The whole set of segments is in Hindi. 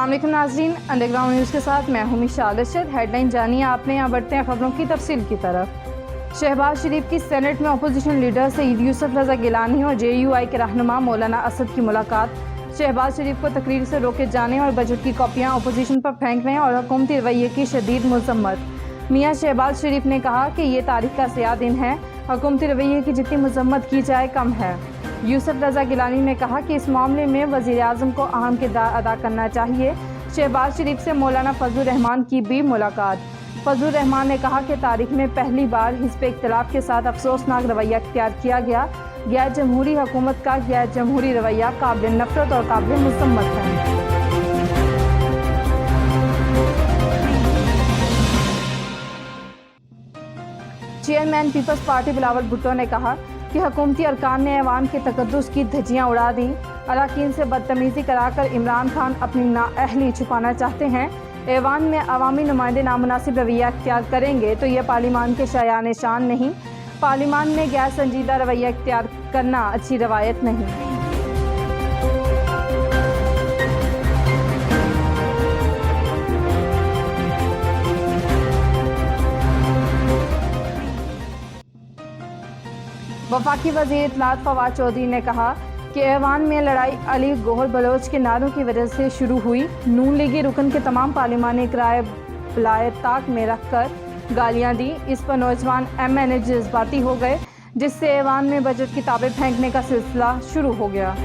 अस्सलाम वालेकुम नाज़रीन, अंडरग्राउंड न्यूज़ के साथ मैं हूं मिशा अरशद। हेडलाइन जानिए आपने, यहाँ बढ़ते हैं खबरों की तफसील की तरफ। शहबाज शरीफ की सेनेट में अपोजिशन लीडर सईद यूसुफ रज़ा गिलानी और JUI के रहनुमा मौलाना असद की मुलाकात। शहबाज शरीफ को तकरीर से रोके जाने और बजट की कॉपियाँ अपोजिशन पर फेंकने और हुकूमती रवैये की शदीद मजम्मत। मियाँ शहबाज शरीफ ने कहा कि ये तारीख का स्याह दिन है, हुकूमती रवैये की जितनी मजम्मत की जाए कम है। यूसुफ रज़ा गिलानी ने कहा कि इस मामले में वज़ीर आज़म को अहम किरदार अदा करना चाहिए। शहबाज शरीफ से मौलाना फजलुर रहमान की भी मुलाकात। फजलुर रहमान ने कहा कि तारीख में पहली बार हिज़्ब इख्तिलाफ के साथ अफसोसनाक रवैया इख्तियार किया गया। गैर जमहूरी हुकूमत का गैर जमहूरी रवैया काबिल नफरत और काबिल मुज़म्मत है। Chairman People's party Bilawal Bhutto ने कहा कि हुकूमती अरकान ने ऐवान के तकद्दुस की धज्जियाँ उड़ा दी। अरकान से बदतमीज़ी कराकर इमरान खान अपनी नाअहली छुपाना चाहते हैं। ऐवान में अवामी नुमाइंदे नामुनासिब रवैया इख्तियार करेंगे तो यह पार्लिमान के शायान शान नहीं। पार्लिमान में गैर संजीदा रवैया इख्तियार करना अच्छी रवायत नहीं। वफाकी वज़ीर इत्तलात फवाद चौधरी ने कहा कि ऐवान में लड़ाई अली गोहर बलोच के नारों की वजह से शुरू हुई। नून लीगी रुकन के तमाम पार्लिमानी किराए बलाए ताक में रखकर गालियां दी। इस पर नौजवान MNA जज्बाती हो गए, जिससे ऐवान में बजट किताबें फेंकने का सिलसिला शुरू हो गया।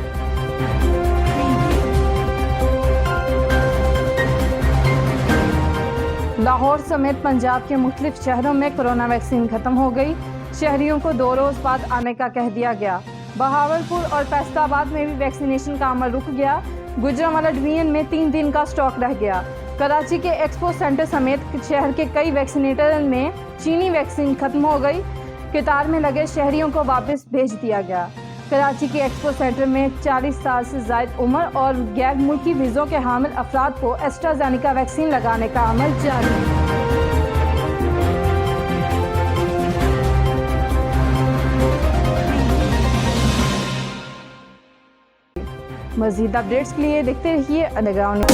लाहौर समेत पंजाब के मुख्तलिफ शहरों में कोरोना वैक्सीन खत्म हो गई। शहरियों को 2 रोज बाद आने का कह दिया गया। बहावलपुर और फैसलाबाद में भी वैक्सीनेशन का अमल रुक गया। गुजरांवाला डिवीजन में 3 दिन का स्टॉक रह गया। कराची के एक्सपो सेंटर समेत शहर के कई वैक्सीनेटर में चीनी वैक्सीन खत्म हो गई। कतार में लगे शहरियों को वापस भेज दिया गया। कराची के एक्सपो सेंटर में 40 साल से ज़ायद उम्र और गैर मुल्की वीज़ों के हामिल अफराद को एस्ट्राजेनेका वैक्सीन लगाने का अमल जारी है। मज़ीद अपडेट्स के लिए देखते रहिए अंडरग्राउंड।